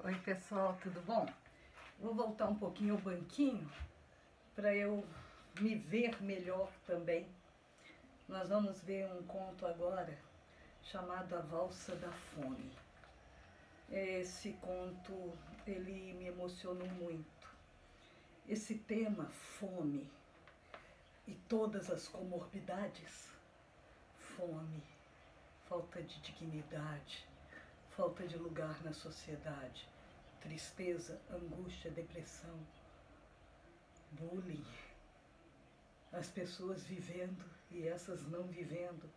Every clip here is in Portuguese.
Oi pessoal, tudo bom? Vou voltar um pouquinho ao banquinho para eu me ver melhor também. Nós vamos ver um conto agora chamado A Valsa da Fome. Esse conto, ele me emocionou muito. Esse tema, fome, e todas as comorbidades, fome, falta de dignidade, falta de lugar na sociedade, tristeza, angústia, depressão, bullying, as pessoas vivendo e essas não vivendo,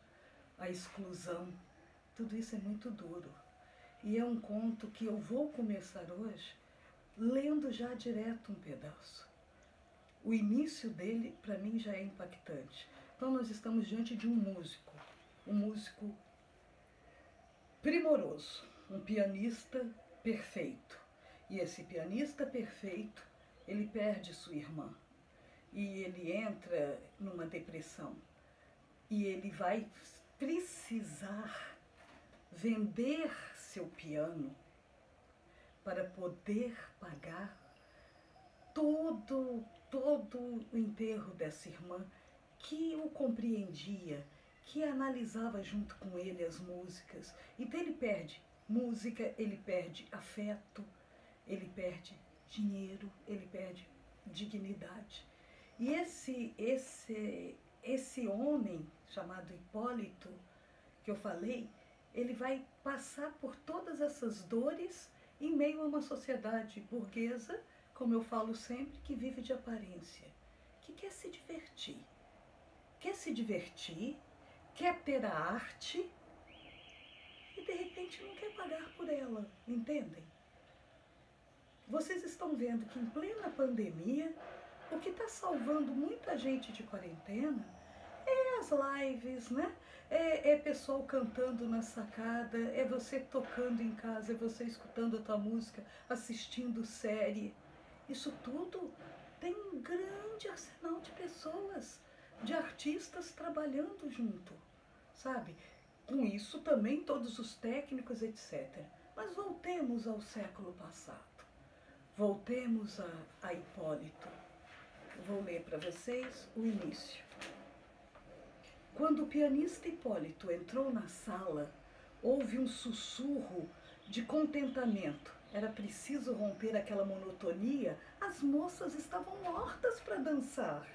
a exclusão, tudo isso é muito duro. E é um conto que eu vou começar hoje lendo já direto um pedaço. O início dele, para mim, já é impactante. Então nós estamos diante de um músico primoroso, um pianista perfeito. E esse pianista perfeito, ele perde sua irmã. E ele entra numa depressão. E ele vai precisar vender seu piano para poder pagar todo o enterro dessa irmã, que o compreendia, que analisava junto com ele as músicas. Então ele perde música, ele perde afeto, ele perde dinheiro, ele perde dignidade. E esse homem chamado Hipólito, que eu falei, ele vai passar por todas essas dores em meio a uma sociedade burguesa, como eu falo sempre, que vive de aparência, que quer se divertir. Quer se divertir, quer ter a arte e de repente não quer pagar por ela, entendem? Vocês estão vendo que em plena pandemia, o que está salvando muita gente de quarentena é as lives, né? É pessoal cantando na sacada, é você tocando em casa, é você escutando a tua música, assistindo série. Isso tudo tem um grande arsenal de pessoas, de artistas trabalhando junto, sabe? Com isso também todos os técnicos, etc. Mas voltemos ao século passado. Voltemos a Hipólito. Vou ler para vocês o início. Quando o pianista Hipólito entrou na sala, houve um sussurro de contentamento. Era preciso romper aquela monotonia. As moças estavam mortas para dançar.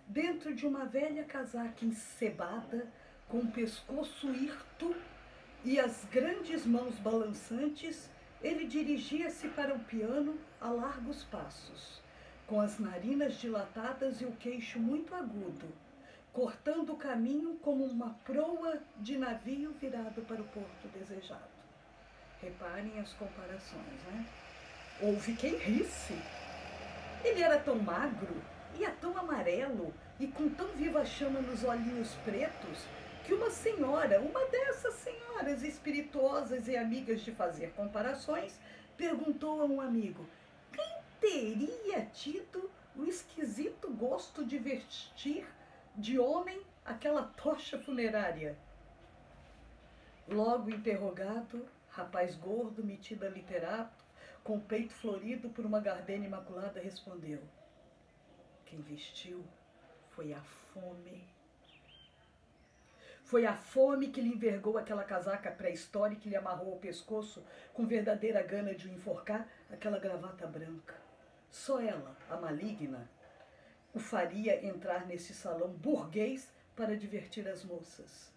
Dentro de uma velha casaca encebada, com o pescoço hirto e as grandes mãos balançantes, ele dirigia-se para o piano a largos passos, com as narinas dilatadas e o queixo muito agudo, cortando o caminho como uma proa de navio virado para o porto desejado. Reparem as comparações, né? Houve quem risse. Ele era tão magro, ia tão amarelo e com tão viva chama nos olhinhos pretos, que uma senhora, uma dessas senhoras espirituosas e amigas de fazer comparações, perguntou a um amigo: quem teria tido o esquisito gosto de vestir de homem aquela tocha funerária? Logo interrogado, rapaz gordo, metido a literato, com o peito florido por uma gardenia imaculada, respondeu: quem vestiu foi a fome. Foi a fome que lhe envergou aquela casaca pré-histórica e lhe amarrou ao pescoço, com verdadeira gana de o enforcar, aquela gravata branca. Só ela, a maligna, o faria entrar nesse salão burguês para divertir as moças.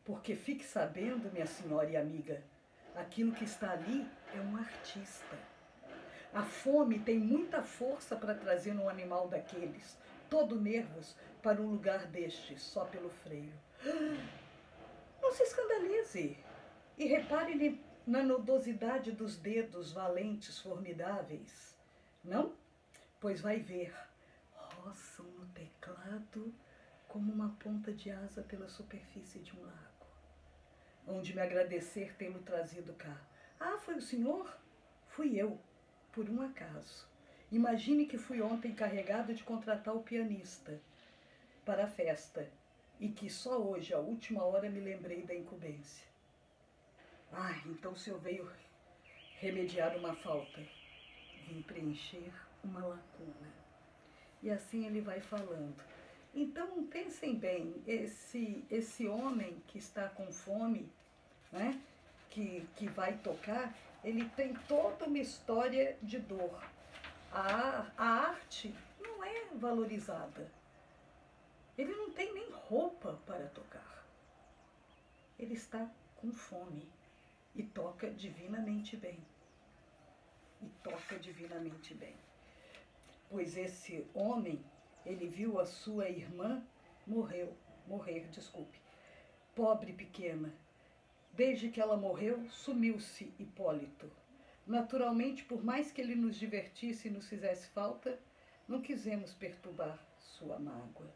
Porque fique sabendo, minha senhora e amiga, aquilo que está ali é um artista. A fome tem muita força para trazer um animal daqueles, todo nervos, para um lugar destes, só pelo freio. Não se escandalize e repare na nodosidade dos dedos valentes, formidáveis. Não? Pois vai ver, roçam no teclado como uma ponta de asa pela superfície de um lago. Onde me agradecer tê-lo trazido cá. Ah, foi o senhor? Fui eu, por um acaso. Imagine que fui ontem encarregado de contratar o pianista para a festa e que só hoje, à última hora, me lembrei da incumbência. Ah, então o senhor veio remediar uma falta, vim preencher uma lacuna. E assim ele vai falando. Então, pensem bem, esse homem que está com fome, né, que vai tocar, ele tem toda uma história de dor. A arte não é valorizada. Ele não tem nem roupa para tocar. Ele está com fome e toca divinamente bem. E toca divinamente bem. Pois esse homem, ele viu a sua irmã morrer, pobre pequena. Desde que ela morreu, sumiu-se Hipólito. Naturalmente, por mais que ele nos divertisse e nos fizesse falta, não quisemos perturbar sua mágoa.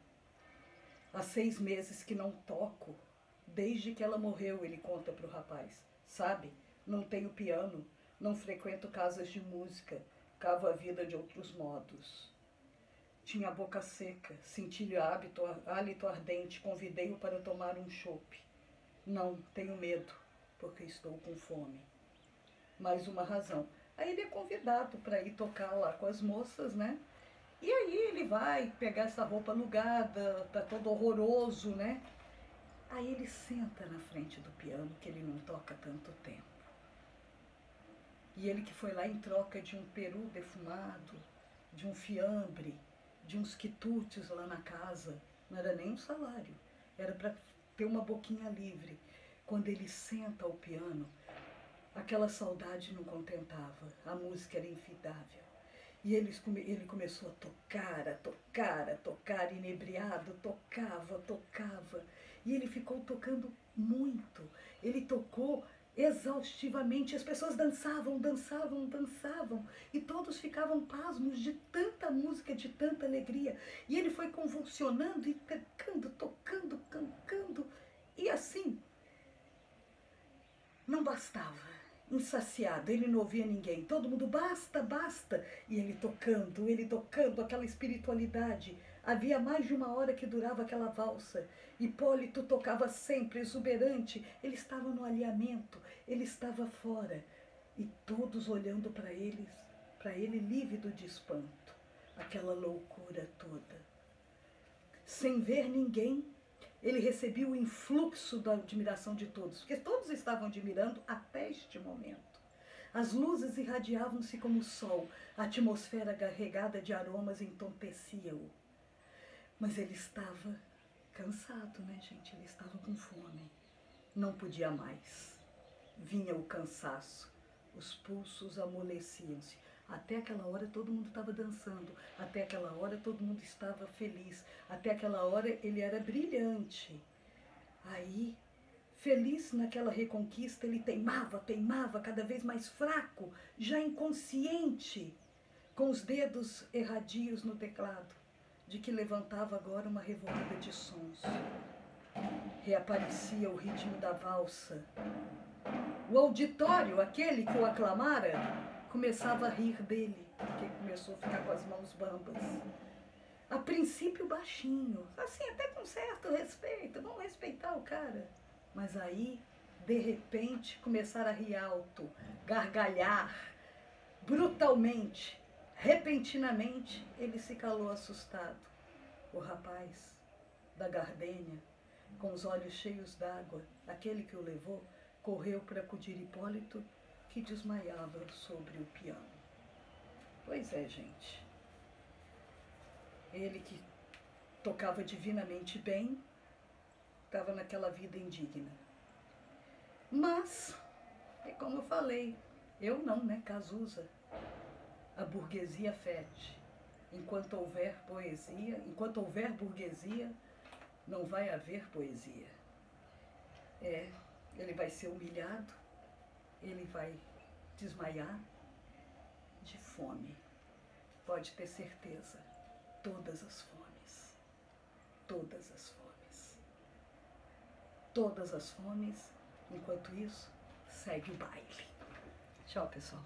Há 6 meses que não toco, desde que ela morreu, ele conta para o rapaz. Sabe, não tenho piano, não frequento casas de música, cavo a vida de outros modos. Tinha a boca seca, senti-lhe hálito ardente, convidei-o para tomar um chope. Não, tenho medo, porque estou com fome. Mais uma razão. Aí ele é convidado para ir tocar lá com as moças, né? E aí ele vai pegar essa roupa alugada, tá todo horroroso, né? Aí ele senta na frente do piano, que ele não toca há tanto tempo. E ele que foi lá em troca de um peru defumado, de um fiambre, de uns quitutes lá na casa, não era nem um salário, era para ter uma boquinha livre. Quando ele senta ao piano, aquela saudade não contentava, a música era infidável. E ele começou a tocar, inebriado, tocava. E ele ficou tocando muito. Ele tocou exaustivamente, as pessoas dançavam. E todos ficavam pasmos de tanta música, de tanta alegria. E ele foi convulsionando e tocando, cantando. E assim, não bastava. Insaciado, ele não ouvia ninguém, todo mundo basta. E ele tocando, aquela espiritualidade. Havia mais de 1 hora que durava aquela valsa. Hipólito tocava sempre, exuberante, ele estava no alinhamento, ele estava fora. E todos olhando para ele lívido de espanto, aquela loucura toda. Sem ver ninguém, ele recebia o influxo da admiração de todos, porque todos estavam admirando até este momento. As luzes irradiavam-se como o sol, a atmosfera carregada de aromas entorpecia-o. Mas ele estava cansado, né, gente? Ele estava com fome. Não podia mais. Vinha o cansaço, os pulsos amoleciam-se. Até aquela hora todo mundo estava dançando, até aquela hora todo mundo estava feliz, até aquela hora ele era brilhante. Aí, feliz naquela reconquista, ele teimava, cada vez mais fraco, já inconsciente, com os dedos erradios no teclado, de que levantava agora uma revoada de sons. Reaparecia o ritmo da valsa. O auditório, aquele que o aclamara, começava a rir dele, porque começou a ficar com as mãos bambas. A princípio baixinho, assim até com certo respeito, vamos respeitar o cara. Mas aí, de repente, começaram a rir alto, gargalhar, brutalmente, repentinamente, ele se calou assustado. O rapaz da gardênia, com os olhos cheios d'água, aquele que o levou, correu para acudir Hipólito, que desmaiava sobre o piano. Pois é, gente. Ele que tocava divinamente bem, estava naquela vida indigna. Mas, é como eu falei, eu não, né, Cazuza. A burguesia fede. Enquanto houver poesia, enquanto houver burguesia, não vai haver poesia. Ele vai ser humilhado, ele vai desmaiar de fome. Pode ter certeza, todas as fomes, todas as fomes. Todas as fomes, enquanto isso, segue o baile. Tchau, pessoal.